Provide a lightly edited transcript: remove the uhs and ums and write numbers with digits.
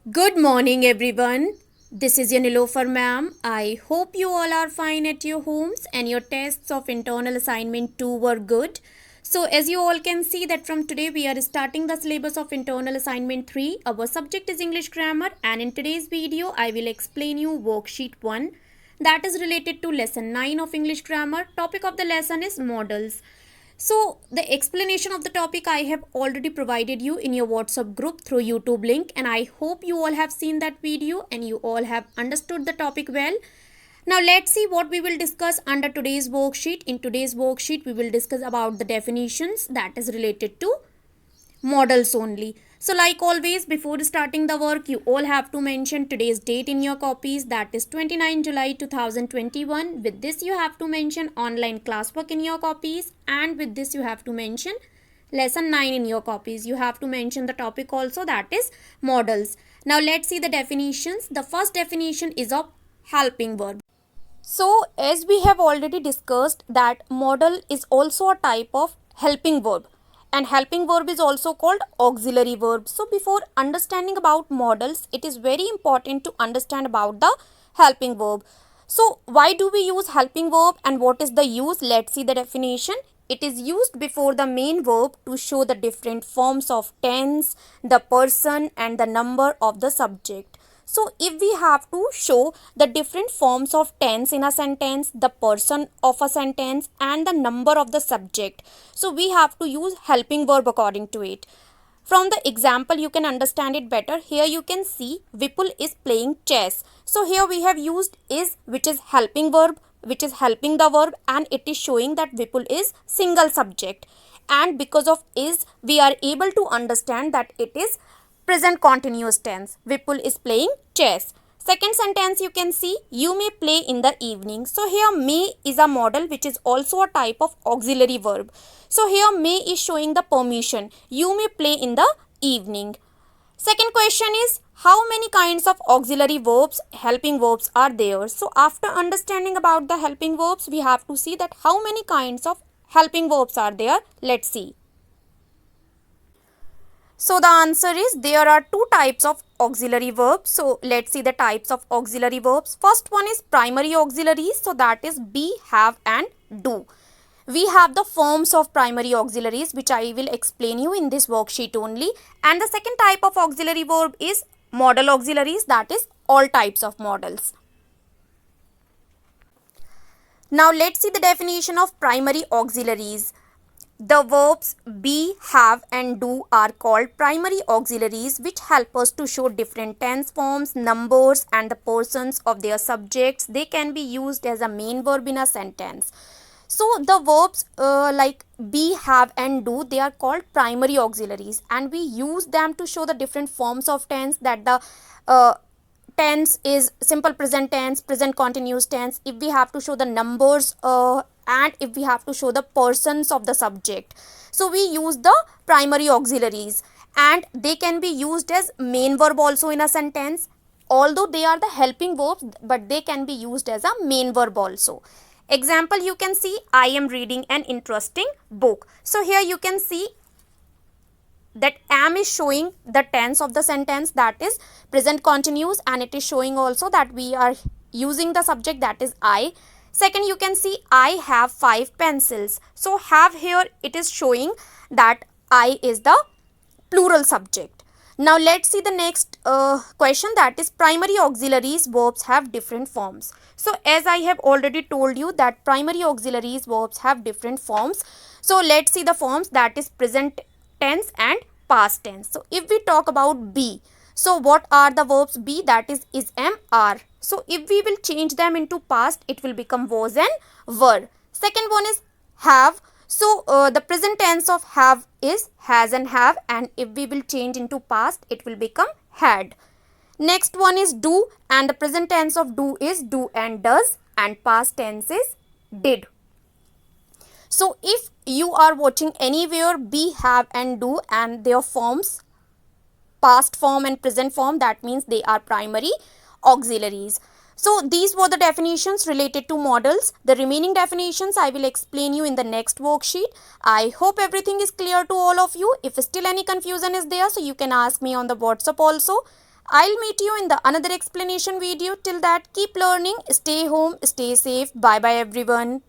Good morning, everyone. This is your Nilofer ma'am. I hope you all are fine at your homes and your tests of internal assignment 2 were good. So, as you all can see that from today we are starting the syllabus of internal assignment 3. Our subject is English grammar, and in today's video I will explain you worksheet 1 that is related to lesson 9 of English grammar. Topic of the lesson is modals. So the explanation of the topic I have already provided you in your WhatsApp group through YouTube link, and I hope you all have seen that video and you all have understood the topic well. Now let's see what we will discuss under today's worksheet. In today's worksheet we will discuss about the definitions that is related to models only. So like always, before starting the work, you all have to mention today's date in your copies, that is 29 July 2021. With this you have to mention online classwork in your copies, and with this you have to mention lesson 9 in your copies. You have to mention the topic also, that is models. Now let's see the definitions. The first definition is of helping verb. So as we have already discussed that modal is also a type of helping verb, and helping verb is also called auxiliary verb. So before understanding about modals, it is very important to understand about the helping verb. So why do we use helping verb and what is the use? Let's see the definition. It is used before the main verb to show the different forms of tense, the person and the number of the subject. So if we have to show the different forms of tense in a sentence, the person of a sentence and the number of the subject, so we have to use helping verb according to it. From the example you can understand it better. Here you can see Vipul is playing chess. So here we have used is, which is helping verb, which is helping the verb, and it is showing that Vipul is single subject. And because of is, we are able to understand that it is present continuous tense. Vipul is playing chess. Second sentence you can see, you may play in the evening. So here may is a modal which is also a type of auxiliary verb. So here may is showing the permission. You may play in the evening. Second question is, how many kinds of auxiliary verbs, helping verbs are there? So after understanding about the helping verbs, we have to see that how many kinds of helping verbs are there. Let's see. So the answer is there are two types of auxiliary verbs. So let's see the types of auxiliary verbs. First one is primary auxiliaries. So that is be, have and do. We have the forms of primary auxiliaries which I will explain you in this worksheet only. And the second type of auxiliary verb is modal auxiliaries, that is all types of modals. Now let's see the definition of primary auxiliaries. The verbs be, have and do are called primary auxiliaries which help us to show different tense forms, numbers and the persons of their subjects. They can be used as a main verb in a sentence. So the verbs like be, have and do, they are called primary auxiliaries, and we use them to show the different forms of tense, that the tense is simple present tense, present continuous tense, if we have to show the numbers and if we have to show the persons of the subject. So we use the primary auxiliaries, and they can be used as main verb also in a sentence. Although they are the helping verbs, but they can be used as a main verb also. Example you can see, I am reading an interesting book. So here you can see that am is showing the tense of the sentence, that is present continuous, and it is showing also that we are using the subject, that is I. Second, you can see I have 5 pencils. So have here it is showing that I is the plural subject. Now let's see the next question, that is primary auxiliaries verbs have different forms. So as I have already told you that primary auxiliaries verbs have different forms. So let's see the forms, that is present tense and past tense. So if we talk about be, so what are the verbs be, that is, am, are. So if we will change them into past, it will become was and were. Second one is have. So the present tense of have is has and have, and if we will change into past, it will become had. Next one is do, and the present tense of do is do and does, and past tense is did. So if you are watching anywhere be, have and do and their forms, past form and present form, that means they are primary auxiliaries. So these were the definitions related to modals. The remaining definitions I will explain you in the next worksheet. I hope everything is clear to all of you. If still any confusion is there, so you can ask me on the WhatsApp also. I'll meet you in the another explanation video. Till that, keep learning, stay home, stay safe. Bye bye everyone.